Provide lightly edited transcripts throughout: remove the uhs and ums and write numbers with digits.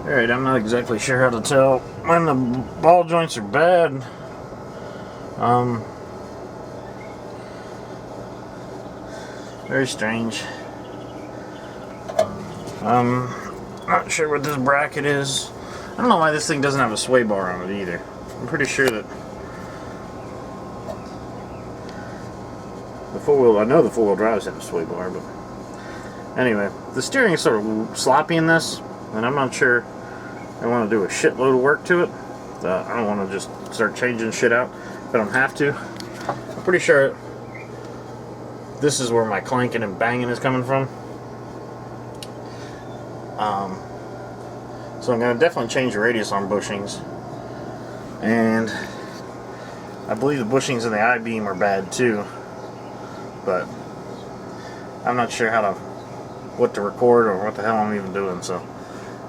Alright, I'm not exactly sure how to tell when the ball joints are bad. Very strange. Not sure what this bracket is. I don't know why this thing doesn't have a sway bar on it either. I'm pretty sure that the four-wheel, I know the four-wheel drives have a sway bar, but anyway, the steering is sort of sloppy in this, and I'm not sure I want to do a shitload of work to it. I don't want to just start changing shit out if I don't have to. I'm pretty sure this is where my clanking and banging is coming from. So I'm going to definitely change the radius arm bushings. And I believe the bushings in the I-beam are bad too. But I'm not sure what to record or what the hell I'm even doing. So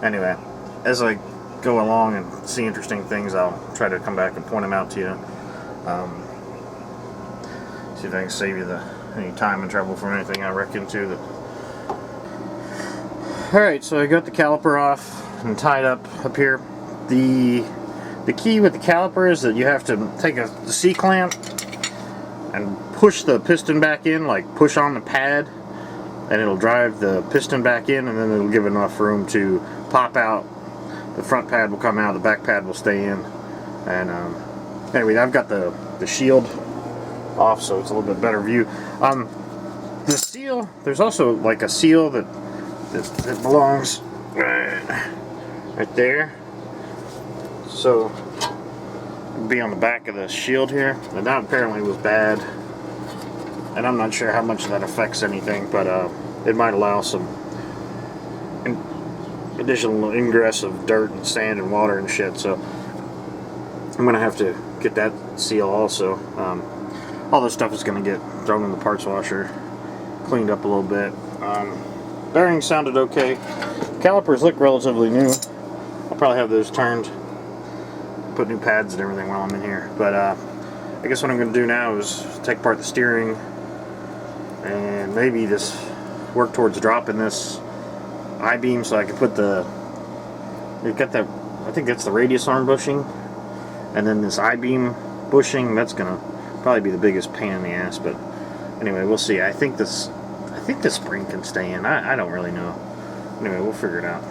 anyway, as I go along and see interesting things, I'll try to come back and point them out to you. See if I can save you any time and trouble from anything I wreck into. Alright, so I got the caliper off and tied up here. The key with the caliper is that you have to take the C-clamp and push the piston back in, like push on the pad, and it'll drive the piston back in, and then it'll give enough room to pop out. The front pad will come out, the back pad will stay in. And anyway, I've got the shield off, so it's a little bit better view. The seal, there's also like a seal that belongs right there. So it'll be on the back of the shield here. And that apparently was bad. And I'm not sure how much that affects anything, but it might allow some additional ingress of dirt and sand and water and shit. So I'm gonna have to get that seal also. All this stuff is gonna get thrown in the parts washer, cleaned up a little bit. Bearings sounded okay. Calipers look relatively new. I'll probably have those turned, put new pads and everything while I'm in here. But I guess what I'm going to do now is take apart the steering and maybe just work towards dropping this I-beam so I can put I think that's the radius arm bushing, and then this I-beam bushing, that's going to probably be the biggest pain in the ass. But anyway, we'll see. I think this spring can stay in. I don't really know. Anyway, we'll figure it out.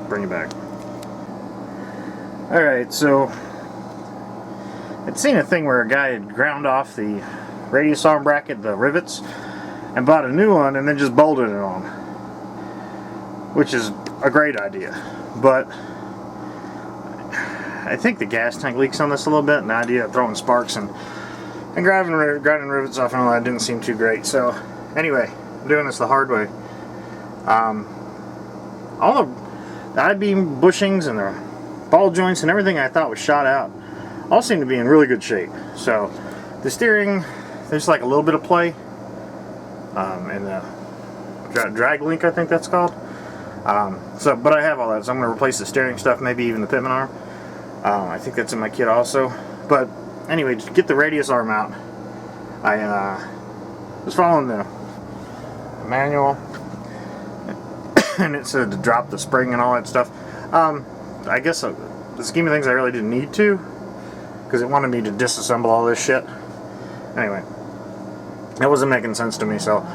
Bring it back. Alright, so I'd seen a thing where a guy had ground off the radius arm bracket, the rivets, and bought a new one and then just bolted it on. Which is a great idea. But I think the gas tank leaks on this a little bit, and the idea of throwing sparks and grinding rivets off and all that didn't seem too great. So anyway, I'm doing this the hard way. All the I-beam bushings and the ball joints and everything I thought was shot out all seem to be in really good shape. So the steering, there's like a little bit of play, and the drag link, I think that's called. But I have all that, so I'm going to replace the steering stuff, maybe even the pivot arm. I think that's in my kit also. But anyway, to get the radius arm out, I was following the manual, and it said to drop the spring and all that stuff. I guess the scheme of things I really didn't need to, because it wanted me to disassemble all this shit. Anyway, that wasn't making sense to me, so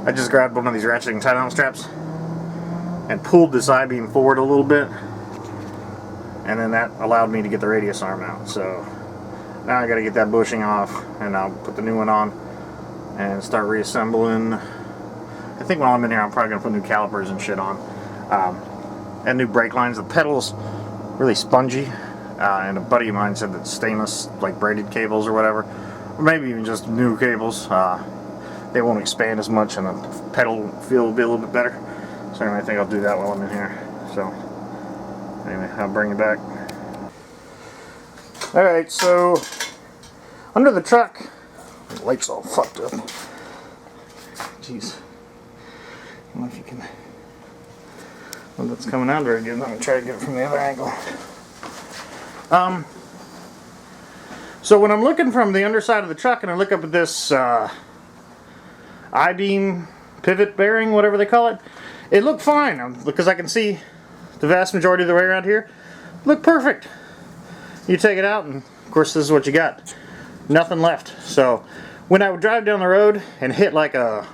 I just grabbed one of these ratcheting tie-down straps and pulled this I-beam forward a little bit, and then that allowed me to get the radius arm out. So now I got to get that bushing off, and I'll put the new one on and start reassembling. I think while I'm in here, I'm probably going to put new calipers and shit on. And new brake lines. The pedal's really spongy. And a buddy of mine said that stainless, like braided cables or whatever, or maybe even just new cables, they won't expand as much and the pedal feel will be a little bit better. So anyway, I think I'll do that while I'm in here. So anyway, I'll bring you back. Alright, so under the truck, the light's all fucked up. Jeez. I don't know if you can, well, that's coming out very good. I'm going to try to get it from the other angle. So when I'm looking from the underside of the truck and I look up at this I-beam pivot bearing, whatever they call it, it looked fine because I can see the vast majority of the way around here look perfect. You take it out and of course this is what you got. Nothing left. So when I would drive down the road and hit like the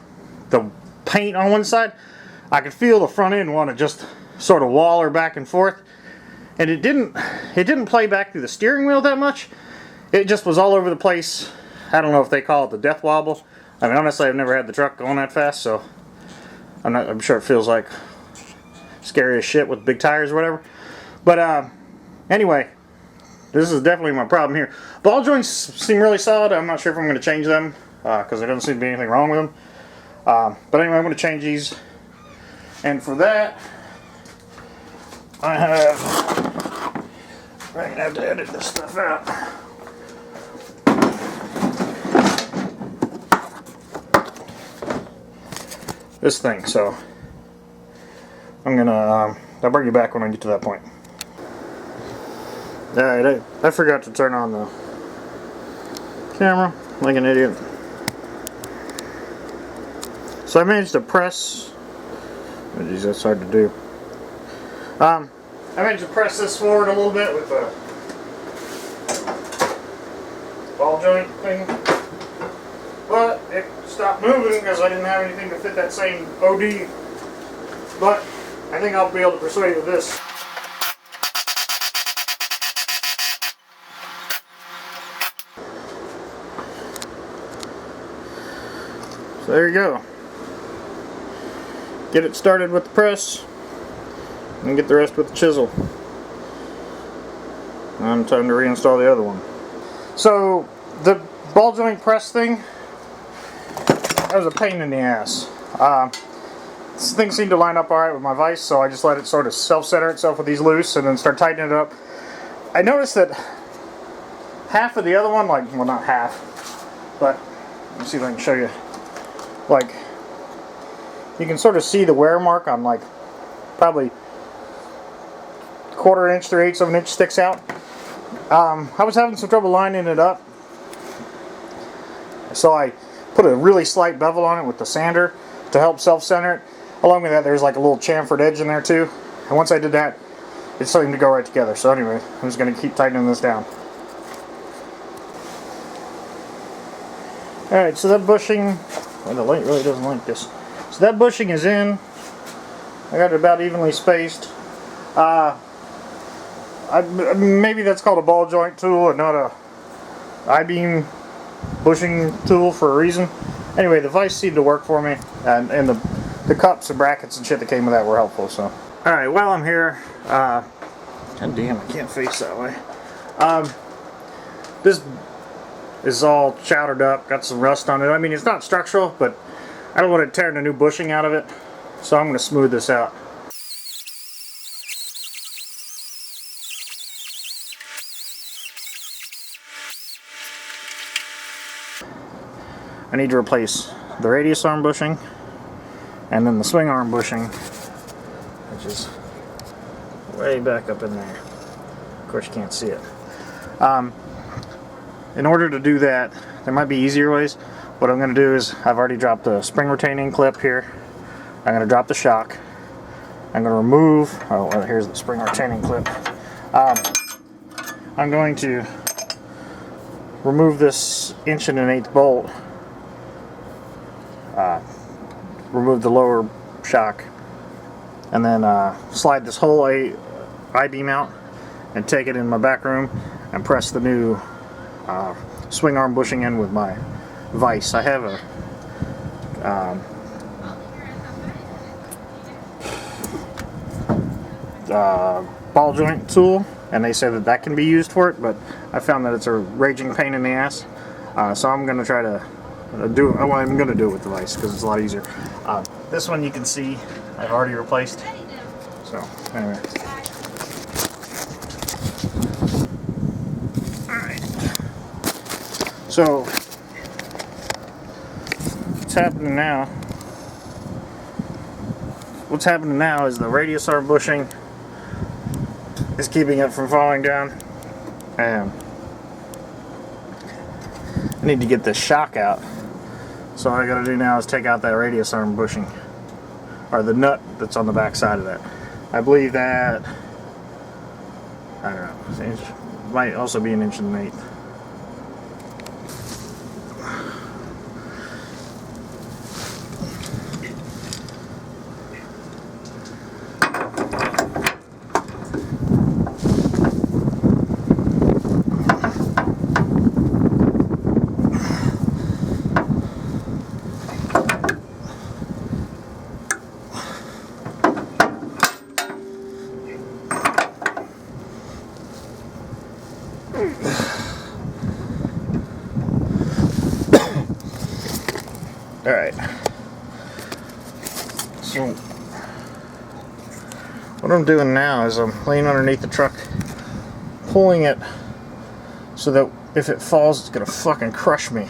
paint on one side, I could feel the front end want to just sort of waller back and forth. And it didn't play back through the steering wheel that much. It just was all over the place. I don't know if they call it the death wobble. I mean, honestly, I've never had the truck going that fast, so I'm sure it feels like scary as shit with big tires or whatever. But anyway, this is definitely my problem here. Ball joints seem really solid. I'm not sure if I'm going to change them because there doesn't seem to be anything wrong with them. But anyway, I'm going to change these. And for that, I'm going to have to edit this stuff out. This thing, so I'm gonna I'll bring you back when I get to that point. Alright, I forgot to turn on the camera like an idiot. So I managed to press, oh geez, that's hard to do. I managed to press this forward a little bit with the ball joint thing, but it stopped moving because I didn't have anything to fit that same OD. But I think I'll be able to persuade you with this. So there you go. Get it started with the press and get the rest with the chisel. And time to reinstall the other one. So the ball joint press thing, that was a pain in the ass. This thing seemed to line up alright with my vise, so I just let it sort of self-center itself with these loose and then start tightening it up. I noticed that half of the other one, like, well, not half, but let me see if I can show you. Like, you can sort of see the wear mark on, like, probably 1/4 inch, 3/8 of an inch sticks out. I was having some trouble lining it up, so I put a really slight bevel on it with the sander to help self-center it. Along with that, there's like a little chamfered edge in there too. And once I did that, it's starting to go right together. So anyway, I'm just going to keep tightening this down. Alright, so that bushing, well, the light really doesn't like this. So that bushing is in. I got it about evenly spaced. Maybe that's called a ball joint tool and not a I-beam bushing tool for a reason. Anyway, the vise seemed to work for me, and the cups and brackets and shit that came with that were helpful. So, all right, while I'm here, god damn, I can't face that way. This is all chowdered up, got some rust on it. I mean, it's not structural, but I don't want to tear the new bushing out of it, so I'm going to smooth this out. I need to replace the radius arm bushing and then the swing arm bushing, which is way back up in there. Of course you can't see it. In order to do that, there might be easier ways. What I'm going to do is, I've already dropped the spring retaining clip here. I'm going to drop the shock. I'm going to remove, oh well, here's the spring retaining clip. I'm going to remove this 1 1/8" bolt. Remove the lower shock, and then slide this whole I-beam out and take it in my back room and press the new swing arm bushing in with my vise. I have a ball joint tool, and they say that that can be used for it, but I found that it's a raging pain in the ass. So I'm going to try to I'm going to do it with the vise because it's a lot easier. This one you can see I've already replaced. So anyway. Alright. So what's happening now is the radius arm bushing is keeping it from falling down, and I need to get this shock out. So all I gotta do now is take out that radius arm bushing, or the nut that's on the back side of that. I believe that, I don't know, it might also be 1 1/8 inch. Alright, so what I'm doing now is I'm laying underneath the truck, pulling it so that if it falls, it's gonna fucking crush me.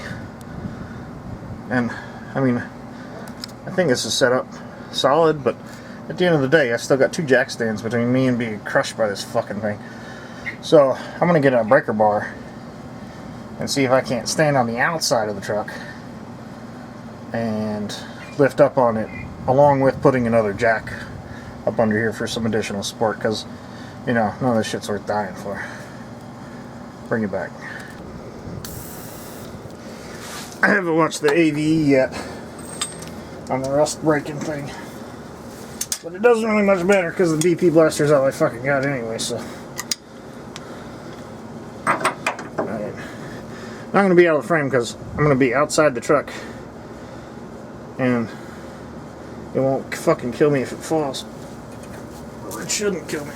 And I mean, I think this is set up solid, but at the end of the day, I still got 2 jack stands between me and being crushed by this fucking thing. So I'm gonna get a breaker bar and see if I can't stand on the outside of the truck and lift up on it, along with putting another jack up under here for some additional support, because, you know, none of this shit's worth dying for. Bring it back. I haven't watched the AVE yet on the rust braking thing, but it doesn't really much better because the DP blaster's all I fucking got anyway, so. Alright. I'm going to be out of the frame because I'm going to be outside the truck, and it won't fucking kill me if it falls. Well, it shouldn't kill me.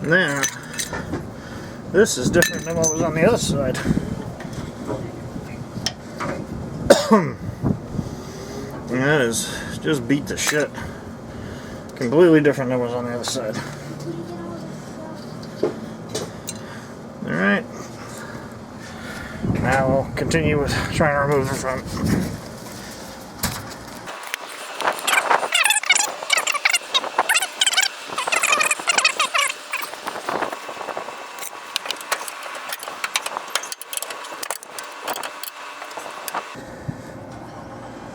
Now, this is different than what was on the other side. And that is just beat to shit. Completely different than what was on the other side. Alright. Now we'll continue with trying to remove the front.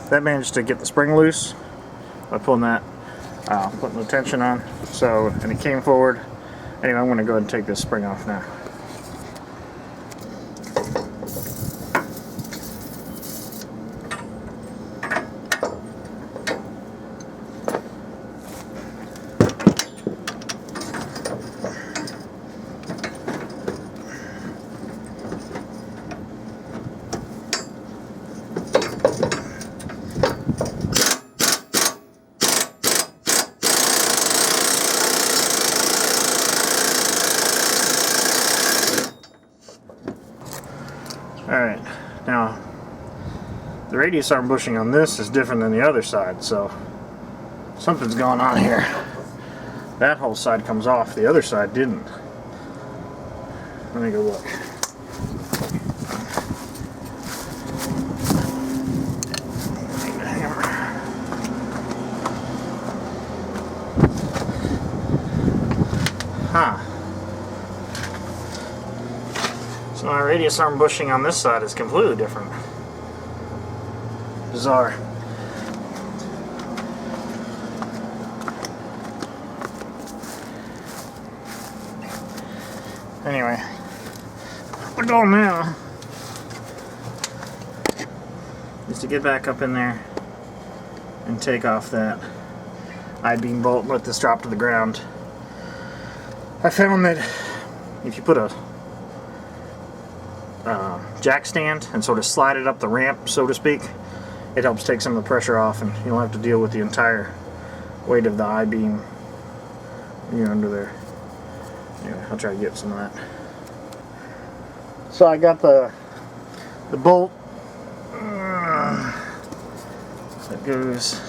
That managed to get the spring loose by pulling that, putting the tension on. So, and it came forward. Anyway, I'm going to go ahead and take this spring off now. Alright, now the radius arm bushing on this is different than the other side, so something's going on here. That whole side comes off, the other side didn't. Let me go look. Huh. So my radius arm bushing on this side is completely different. Bizarre. Anyway, the goal now is to get back up in there and take off that I-beam bolt and let this drop to the ground. I found that if you put a jack stand and sort of slide it up the ramp, so to speak, it helps take some of the pressure off, and you don't have to deal with the entire weight of the I-beam, you know, under there. Anyway, I'll try to get some of that. So I got the bolt that goes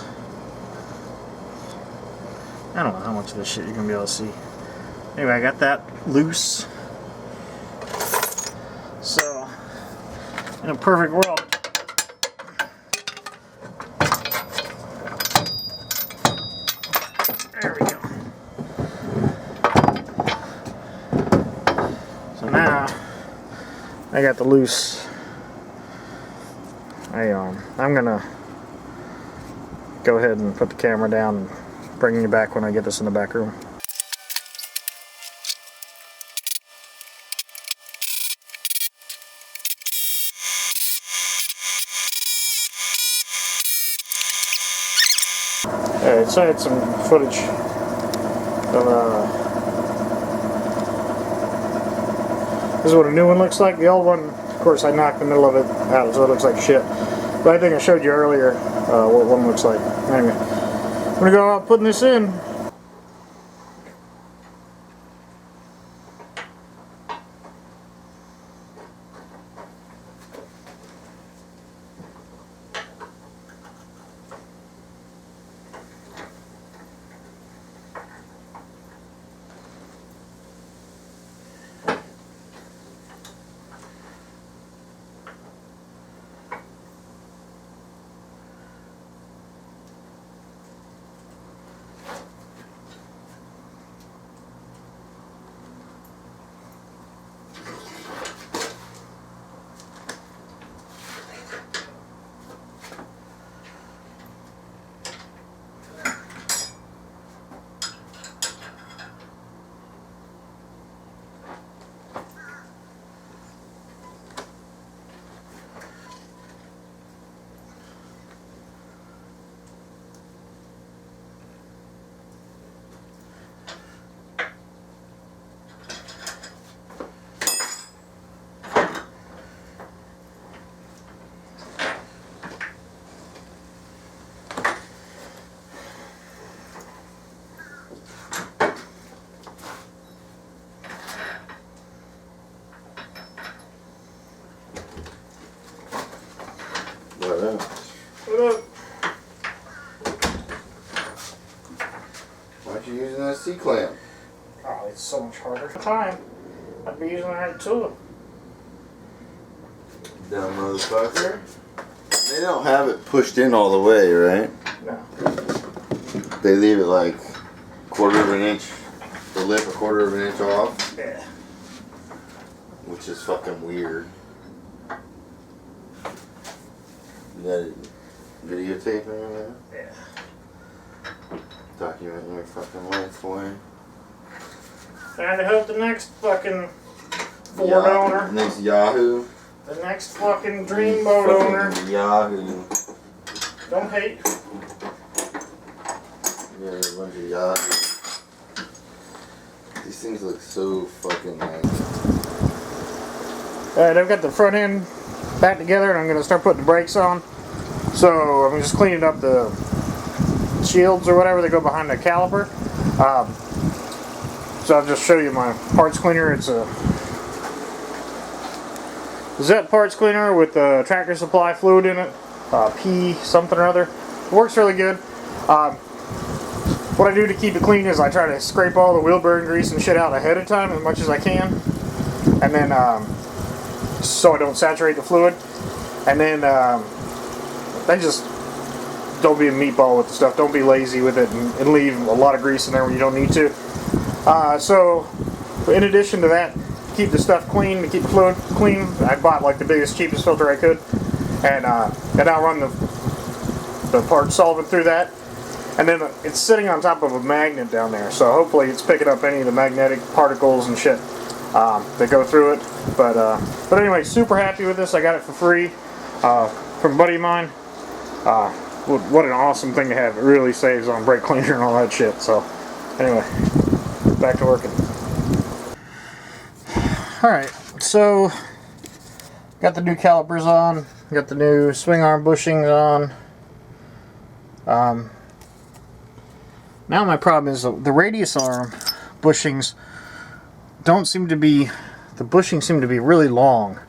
I don't know how much of this shit you're gonna be able to see. Anyway, I got that loose. So, in a perfect world, there we go. So now I got the loose. I'm gonna go ahead and put the camera down and bring you back when I get this in the back room. Alright, so I had some footage of this is what a new one looks like. The old one, of course, I knocked the middle of it out so it looks like shit. But I think I showed you earlier what one looks like. Anyway, I'm gonna go out putting this in. What up? Why aren't you using that C-clamp? Oh, it's so much harder. Time. I'd be using the right tool. Dumb motherfucker. They don't have it pushed in all the way, right? No. They leave it like quarter of an inch, the lip a quarter of an inch off. Yeah. Which is fucking weird. You got it videotaping or that? Yeah. Documenting your fucking life, boy. And I hope the next fucking Ford owner, Next Yahoo. the next fucking dreamboat owner, Yahoo. don't hate. Yeah, a bunch of Yahoo. These things look so fucking nice. Alright, I've got the front end back together and I'm going to start putting the brakes on. So I'm just cleaning up the shields or whatever that go behind the caliper. So I'll just show you my parts cleaner. It's a Zet parts cleaner with Tractor Supply fluid in it. P something or other. It works really good. What I do to keep it clean is I try to scrape all the wheel bearing grease and shit out ahead of time as much as I can. And then so I don't saturate the fluid. And then I just don't be a meatball with the stuff. Don't be lazy with it and leave a lot of grease in there when you don't need to. So in addition to that, keep the stuff clean, to keep the fluid clean, I bought like the biggest, cheapest filter I could. And I'll run the part solvent through that. And then it's sitting on top of a magnet down there. So hopefully it's picking up any of the magnetic particles and shit that go through it. But anyway, super happy with this. I got it for free from a buddy of mine. What an awesome thing to have. It really saves on brake cleaner and all that shit. So anyway, back to working. Alright, so got the new calipers on, got the new swing arm bushings on. Now my problem is the radius arm bushings don't seem to be, the bushings seem to be really long.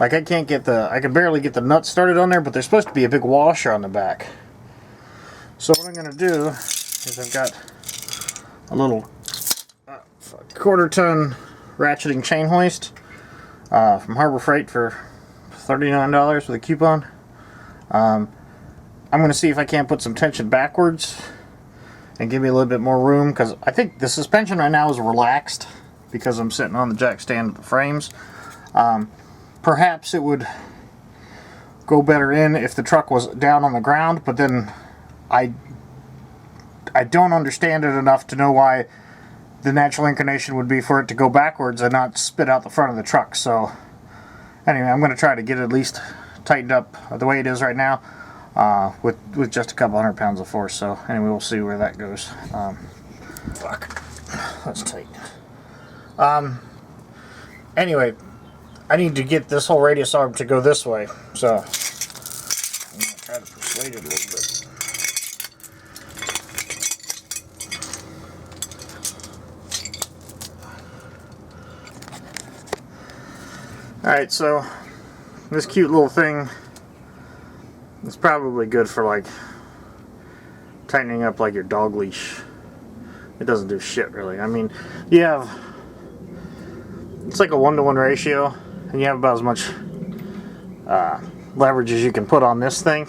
Like I can barely get the nuts started on there, but there's supposed to be a big washer on the back. So what I'm going to do is I've got a little quarter-ton ratcheting chain hoist from Harbor Freight for $39 with a coupon. I'm going to see if I can't put some tension backwards and give me a little bit more room, because I think the suspension right now is relaxed because I'm sitting on the jack stand with the frames. Perhaps it would go better in if the truck was down on the ground, but then I don't understand it enough to know why the natural inclination would be for it to go backwards and not spit out the front of the truck. So anyway, I'm going to try to get it at least tightened up the way it is right now with just a couple hundred pounds of force. So anyway, we'll see where that goes. Fuck, that's tight. Anyway, I need to get this whole radius arm to go this way, so I'm going to try to persuade it a little bit. Alright, so this cute little thing is probably good for like tightening up like your dog leash. It doesn't do shit really. I mean, you have, it's like a 1-to-1 ratio, and you have about as much leverage as you can put on this thing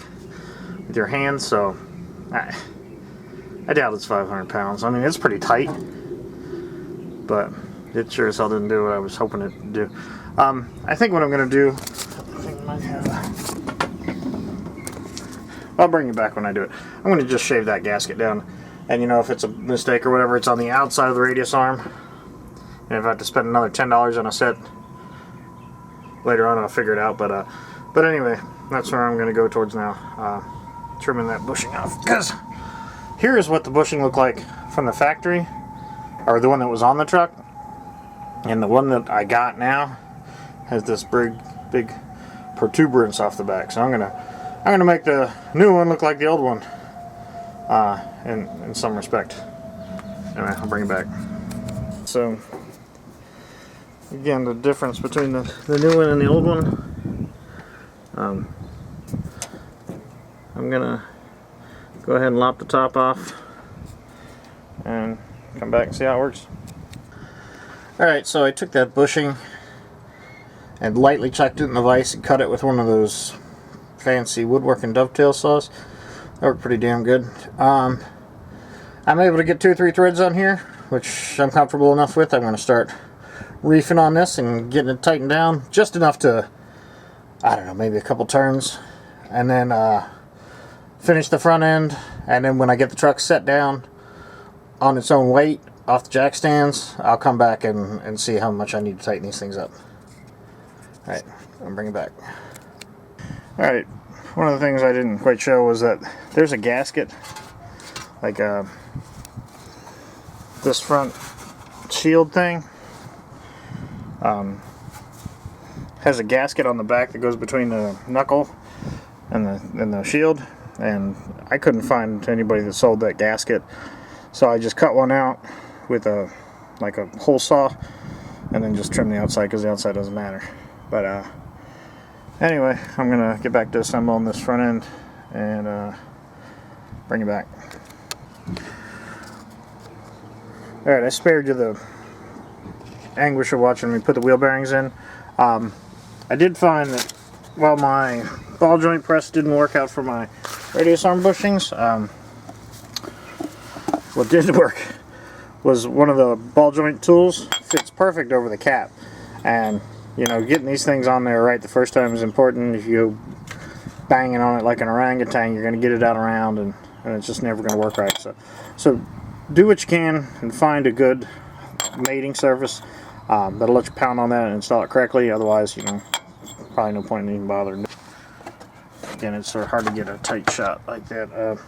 with your hands, so I doubt it's 500 pounds. I mean, it's pretty tight, but it sure as hell didn't do what I was hoping it to do. I think what I'm going to do, I'll bring you back when I do it. I'm going to just shave that gasket down, and you know, if it's a mistake or whatever, it's on the outside of the radius arm, and if I have to spend another $10 on a set later on, I'll figure it out. But anyway, that's where I'm going to go towards now, trimming that bushing off, because here is what the bushing looked like from the factory, or the one that was on the truck, and the one that I got now has this big protuberance off the back. So I'm gonna make the new one look like the old one, in some respect. Anyway, I'll bring it back. So again, the difference between the new one and the old one. I'm gonna go ahead and lop the top off and come back and see how it works. Alright, so I took that bushing and lightly chucked it in the vise and cut it with one of those fancy woodworking dovetail saws. That worked pretty damn good. I'm able to get 2 or 3 threads on here, which I'm comfortable enough with. I'm going to start reefing on this and getting it tightened down just enough to, I don't know, maybe a couple turns, and then finish the front end. And then when I get the truck set down on its own weight off the jack stands, I'll come back and see how much I need to tighten these things up. Alright, I'll bring it back. Alright, one of the things I didn't quite show was that there's a gasket, like this front shield thing has a gasket on the back that goes between the knuckle and the shield, and I couldn't find anybody that sold that gasket, so I just cut one out with a hole saw and then just trim the outside, because the outside doesn't matter. But anyway, I'm gonna get back to assembling this front end and bring it back. Alright, I spared you the anguish of watching me put the wheel bearings in. I did find that while my ball joint press didn't work out for my radius arm bushings, what did work was one of the ball joint tools. Fits perfect over the cap, and you know, getting these things on there right the first time is important. If you go banging on it like an orangutan, you're going to get it out around, and it's just never going to work right. So do what you can and find a good mating surface that'll let you pound on that and install it correctly. Otherwise, you know, probably no point in even bothering. Again, it's sort of hard to get a tight shot like that.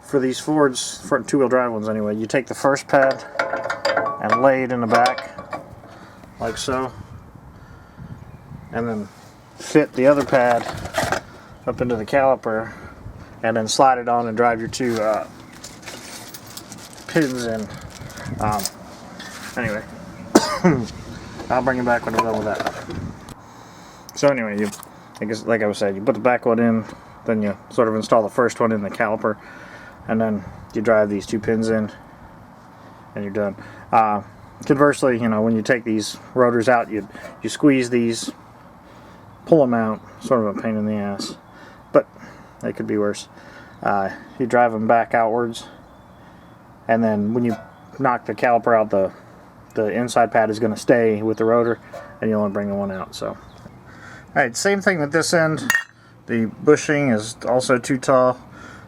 For these Fords, for 2-wheel drive ones anyway, you take the first pad and lay it in the back like so, and then fit the other pad up into the caliper, and then slide it on and drive your 2 pins in. Anyway, I'll bring it back when I'm done with that. So anyway, I guess like I was saying, you put the back one in, then you sort of install the first one in the caliper, and then you drive these 2 pins in, and you're done. Conversely, you know, when you take these rotors out, you squeeze these, pull them out, sort of a pain in the ass, but they could be worse. You drive them back outwards, and then when you knock the caliper out, the inside pad is going to stay with the rotor, and you only bring the one out. So, alright, same thing with this end. The bushing is also too tall,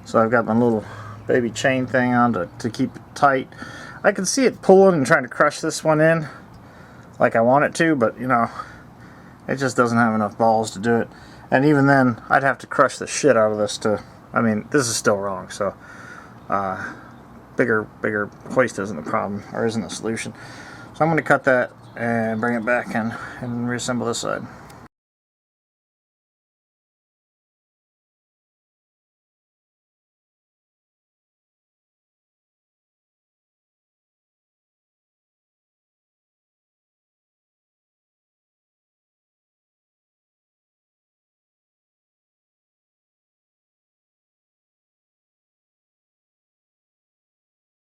so I've got my little baby chain thing on to keep it tight. I can see it pulling and trying to crush this one in like I want it to, but you know, it just doesn't have enough balls to do it. And even then, I'd have to crush the shit out of this to, I mean, this is still wrong, so bigger hoist isn't the problem, or isn't the solution. So I'm going to cut that and bring it back and reassemble this side.